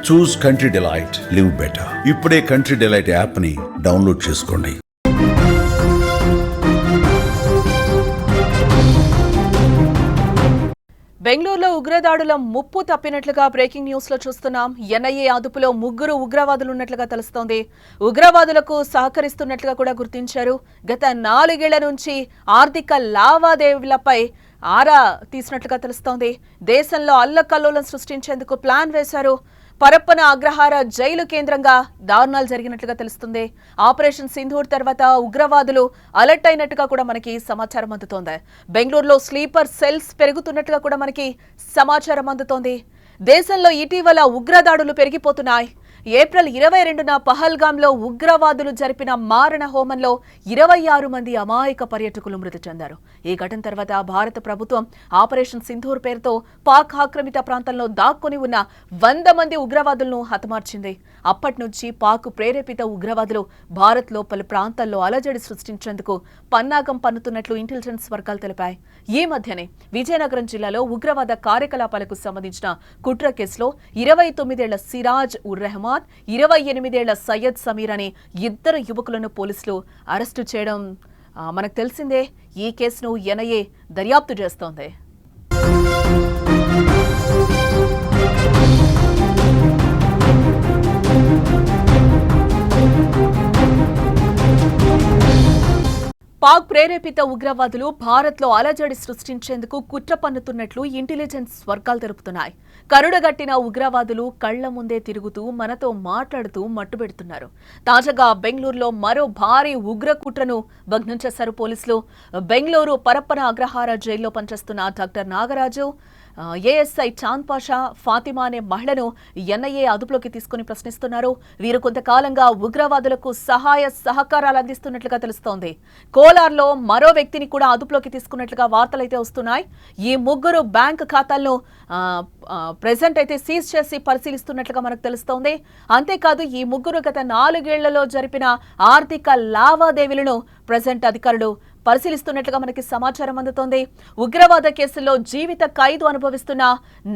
చూస్ country delight, live better. ఇప్పుడే country delight app ని download చేసుకోండి. బెంగళూరులో ఉగ్రదాడుల ముప్పు తప్పినట్లుగా బ్రేకింగ్ న్యూస్ లో చూస్తున్నాం. ఎన్ఐఏ అదుపులో 3 ఉగ్రవాదులు ఉన్నట్లుగా తెలుస్తోంది. ఉగ్రవాదులకు సహకరిస్తున్నట్లుగా కూడా గుర్తించారు. గత 4 ఏళ్ల నుంచి ఆర్థిక లావాదేవీలపై ఆరా తీసినట్లుగా తెలుస్తోంది. దేశంలో అల్లకల్లోలం సృష్టించేందుకు ప్లాన్ వేశారు. పరప్పన అగ్రహార జైలు కేంద్రంగా దారుణాలు జరిగినట్లుగా తెలుస్తుంది. ఆపరేషన్ సింధూర్ తర్వాత ఉగ్రవాదులు అలర్ట్ అయినట్టుగా కూడా మనకి సమాచారం అందుతోంది. బెంగళూరులో స్లీపర్ సెల్స్ పెరుగుతున్నట్టుగా కూడా మనకి సమాచారం అందుతోంది. దేశంలో ఇటీవల ఉగ్రదాడులు పెరిగిపోతున్నాయి. ఏప్రిల్ 22న పహల్గాంలో ఉగ్రవాదులు జరిపిన మారణ హోమంలో 26 మంది అమాయక పర్యాటకులు మృతి చెందారు. ఈ ఘటన తర్వాత భారత ప్రభుత్వం ఆపరేషన్ సింధూర్ పేరుతో పాక్ ఆక్రమిత ప్రాంతంలో దాక్కుని ఉన్న 100 మంది ఉగ్రవాదులను హతమార్చింది. అప్పటి నుంచి పాక్ ప్రేరేపిత ఉగ్రవాదులు భారత్లో పలు ప్రాంతాల్లో అలజడి సృష్టించేందుకు పన్నాగం పన్నుతున్నట్లు ఇంటెలిజెన్స్ వర్గాలు తెలిపాయి. ఈ మధ్యనే విజయనగరం జిల్లాలో ఉగ్రవాద కార్యకలాపాలకు సంబంధించిన కుట్ర కేసులో 29 ఏళ్ల సిరాజ్ ఉర్ రెహమాన్, 28 ఏళ్ల సయ్యద్ సమీర్ అనే 2 యువకులను పోలీసులు అరెస్టు చేయడం మనకు తెలిసిందే. ఈ కేసును ఎన్ఐఏ దర్యాప్తు చేస్తోంది. పాక్ ప్రేరేపిత ఉగ్రవాదులు భారత్లో అలజడి సృష్టించేందుకు కుట్ర పన్నుతున్నట్లు ఇంటెలిజెన్స్ వర్గాలు తెలుపుతున్నాయి. కరుడగట్టిన ఉగ్రవాదులు కళ్ల ముందే తిరుగుతూ మనతో మాట్లాడుతూ మట్టుబెడుతున్నారు. తాజాగా బెంగళూరులో మరో భారీ ఉగ్ర కుట్రను భగ్నం చేశారు పోలీసులు. బెంగళూరు పరప్పన అగ్రహార జైల్లో పనిచేస్తున్న డాక్టర్ నాగరాజు, ఏఎస్ఐ చాంద్ పాషా, ఫాతిమా అనే మహిళను ఎన్ఐఏ అదుపులోకి తీసుకుని ప్రశ్నిస్తున్నారు. వీరు కొంతకాలంగా ఉగ్రవాదులకు సహాయ సహకారాలు అందిస్తున్నట్లుగా తెలుస్తోంది. కోలార్లో మరో వ్యక్తిని కూడా అదుపులోకి తీసుకున్నట్లుగా వార్తలైతే వస్తున్నాయి. ఈ 3 బ్యాంక్ ఖాతాలను ప్రెజెంట్ అయితే సీజ్ చేసి పరిశీలిస్తున్నట్లుగా మనకు తెలుస్తోంది. అంతేకాదు ఈ 3 గత 4 ఏళ్లలో జరిపిన ఆర్థిక లావాదేవీలను ప్రెజెంట్ అధికారులు పరిశీలిస్తున్నట్లుగా మనకి సమాచారం అందుతోంది. ఉగ్రవాద కేసుల్లో జీవిత ఖైదు అనుభవిస్తున్న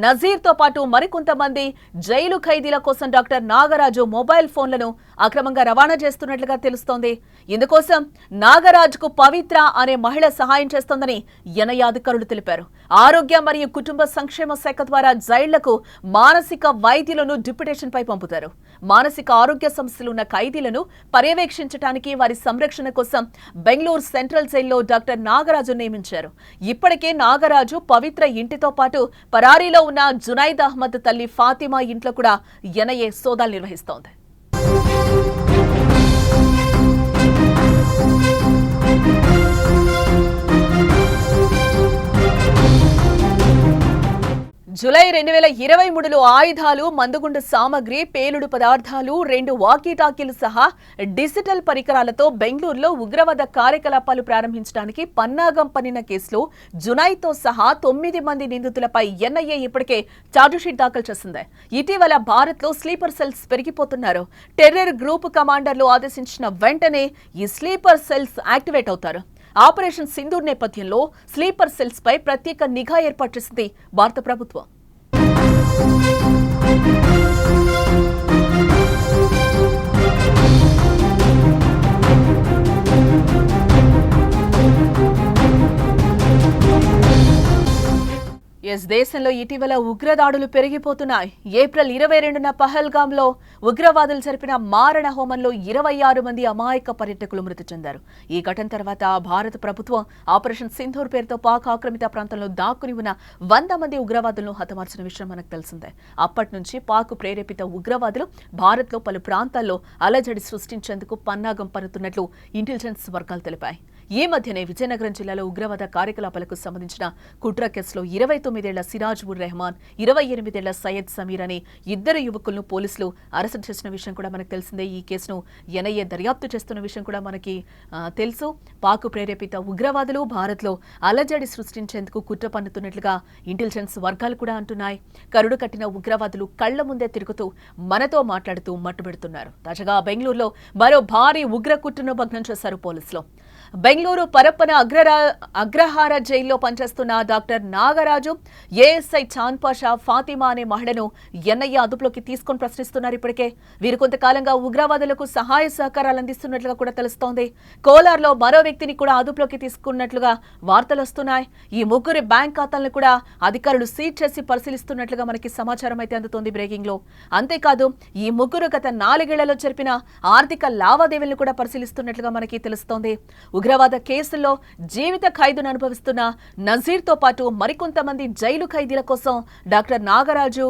నజీర్తో పాటు మరికొంతమంది జైలు ఖైదీల కోసం డాక్టర్ నాగరాజు మొబైల్ ఫోన్లను అక్రమంగా రవాణా చేస్తున్నట్లుగా తెలుస్తోంది. ఇందుకోసం నాగరాజుకు పవిత్ర అనే మహిళ సహాయం చేస్తోందని ఎన్ఐఏ అధికారులు తెలిపారు. ఆరోగ్య మరియు కుటుంబ సంక్షేమ శాఖ ద్వారా జైళ్లకు మానసిక వైద్యులను డిప్యుటేషన్ పై పంపుతారు. మానసిక ఆరోగ్య సమస్యలు ఉన్న ఖైదీలను పర్యవేక్షించడానికి, వారి సంరక్షణ కోసం బెంగళూరు సెంట్రల్ జైల్లో డాక్టర్ నాగరాజు నియమించారు. ఇప్పటికే నాగరాజు పవిత్ర ఇంటితో పాటు పరారీలో ఉన్న జునైద్ అహ్మద్ తల్లి ఫాతిమా ఇంట్లో కూడా ఎన్ఐఏ సోదాలు నిర్వహిస్తోంది. జూలై 2023లో ఆయుధాలు, మందుగుండు సామగ్రి, పేలుడు పదార్థాలు, 2 వాకీటాకీలు సహా డిజిటల్ పరికరాలతో బెంగళూరులో ఉగ్రవాద కార్యకలాపాలు ప్రారంభించడానికి పన్నాగం పన్నిన కేసులో జునైద్తో సహా 9 మంది నిందితులపై ఎన్ఐఏ ఇప్పటికే ఛార్జిషీట్ దాఖలు చేసింది. ఇటీవల భారత్లో స్లీపర్ సెల్స్ పెరిగిపోతున్నారు. టెర్రర్ గ్రూప్ కమాండర్లు ఆదేశించిన వెంటనే ఈ స్లీపర్ సెల్స్ యాక్టివేట్ అవుతారు. ఆపరేషన్ సింధూర్ నేపథ్యంలో స్లీపర్ సెల్స్ పై ప్రత్యేక నిఘా ఏర్పాటు చేసింది భారత ప్రభుత్వం. దేశంలో ఇటీవల ఉగ్రదాడులు పెరిగిపోతున్నాయి. ఏప్రిల్ 22న పహల్గాంలో ఉగ్రవాదులు జరిపిన మారణ హోమంలో 26 మంది అమాయక పర్యాటకులు మృతి చెందారు. ఈ ఘటన తర్వాత భారత ప్రభుత్వం ఆపరేషన్ సింధూర్ పేరుతో పాక్ ఆక్రమిత ప్రాంతంలో దాక్కుని ఉన్న 100 మంది ఉగ్రవాదులను హతమార్చిన విషయం మనకు తెలిసిందే. అప్పటి నుంచి పాక్ ప్రేరేపిత ఉగ్రవాదులు భారత్లో పలు ప్రాంతాల్లో అలజడి సృష్టించేందుకు పన్నాగం పన్నుతున్నట్లు ఇంటెలిజెన్స్ వర్గాలు తెలిపాయి. ఈ మధ్యనే విజయనగరం జిల్లాలో ఉగ్రవాద కార్యకలాపాలకు సంబంధించిన కుట్ర కేసులో 29 ఏళ్ల సిరాజ్ ఉర్ రెహమాన్, 28 ఏళ్ల సయ్యద్ సమీర్ అనే 2 యువకులను పోలీసులు అరెస్టు చేసిన విషయం కూడా మనకు తెలిసిందే. ఈ కేసును ఎన్ఐఏ దర్యాప్తు చేస్తున్న విషయం కూడా మనకి తెలుసు. పాక్ ప్రేరేపిత ఉగ్రవాదులు భారత్లో అలజడి సృష్టించేందుకు కుట్ర పన్నుతున్నట్లుగా ఇంటెలిజెన్స్ వర్గాలు కూడా అంటున్నాయి. కరుడు కట్టిన ఉగ్రవాదులు కళ్ల ముందే తిరుగుతూ మనతో మాట్లాడుతూ మట్టుబెడుతున్నారు. తాజాగా బెంగళూరులో మరో భారీ ఉగ్ర కుట్రను భగ్నం చేశారు పోలీసులు. బెంగళూరు పరప్పన అగ్రహార జైల్లో పనిచేస్తున్న డాక్టర్ నాగరాజు, ఏఎస్ఐ చాంద్ పాషా, ఫాతిమా అనే మహిళను ఎన్ఐఏ అదుపులోకి తీసుకొని ప్రశ్నిస్తున్నారు. ఇప్పటికే వీరు కొంతకాలంగా ఉగ్రవాదులకు సహాయ సహకారాలు అందిస్తున్నట్లుగా కూడా తెలుస్తోంది. కోలార్లో మరో వ్యక్తిని కూడా అదుపులోకి తీసుకున్నట్లుగా వార్తలు వస్తున్నాయి. ఈ ముగ్గురి బ్యాంక్ ఖాతాలను కూడా అధికారులు సీజ్ చేసి పరిశీలిస్తున్నట్లుగా మనకి సమాచారం అయితే అందుతోంది బ్రేకింగ్ లో. అంతేకాదు ఈ ముగ్గురు గత 4 ఏళ్లలో జరిపిన ఆర్థిక లావాదేవీలను కూడా పరిశీలిస్తున్నట్లుగా మనకి తెలుస్తోంది. ఉగ్రవాద కేసుల్లో జీవిత ఖైదును అనుభవిస్తున్న నజీర్తో పాటు మరికొంతమంది జైలు ఖైదీల కోసం డాక్టర్ నాగరాజు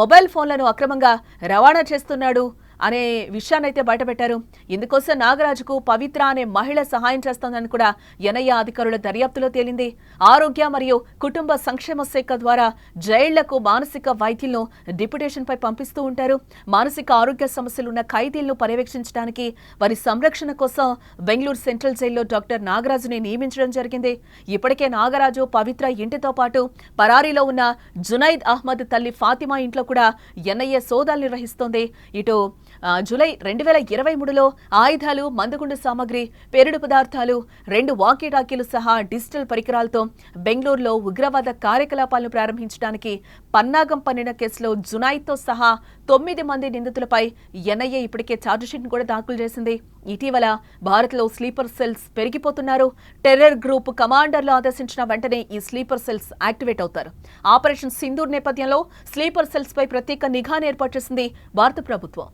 మొబైల్ ఫోన్లను అక్రమంగా రవాణా చేస్తున్నాడు అనే విషయాన్ని అయితే బయటపెట్టారు. ఇందుకోసం నాగరాజుకు పవిత్ర అనే మహిళ సహాయం చేస్తోందని కూడా ఎన్ఐఏ అధికారుల దర్యాప్తులో తేలింది. ఆరోగ్య మరియు కుటుంబ సంక్షేమ శాఖ ద్వారా జైళ్లకు మానసిక వైద్యులను డిప్యుటేషన్ పై పంపిస్తూ ఉంటారు. మానసిక ఆరోగ్య సమస్యలు ఉన్న ఖైదీలను పర్యవేక్షించడానికి, వారి సంరక్షణ కోసం బెంగళూరు సెంట్రల్ జైల్లో డాక్టర్ నాగరాజుని నియమించడం జరిగింది. ఇప్పటికే నాగరాజు పవిత్ర ఇంటితో పాటు పరారీలో ఉన్న జునైద్ అహ్మద్ తల్లి ఫాతిమా ఇంట్లో కూడా ఎన్ఐఏ సోదాలు నిర్వహిస్తోంది. ఇటు జూలై 2023లో ఆయుధాలు, మందుగుండు సామగ్రి, పేలుడు పదార్థాలు, 2 వాకీటాకీలు సహా డిజిటల్ పరికరాలతో బెంగళూరులో ఉగ్రవాద కార్యకలాపాలను ప్రారంభించడానికి పన్నాగం పన్నిన కేసులో జునైద్తో సహా 9 మంది నిందితులపై ఎన్ఐఏ ఇప్పటికే ఛార్జిషీట్ను కూడా దాఖలు చేసింది. ఇటీవల భారత్లో స్లీపర్ సెల్స్ పెరిగిపోతున్నారు. టెర్రర్ గ్రూప్ కమాండర్లు ఆదేశించిన వెంటనే ఈ స్లీపర్ సెల్స్ యాక్టివేట్ అవుతారు. ఆపరేషన్ సింధూర్ నేపథ్యంలో స్లీపర్ సెల్స్ పై ప్రత్యేక నిఘాను ఏర్పాటు చేసింది భారత ప్రభుత్వం.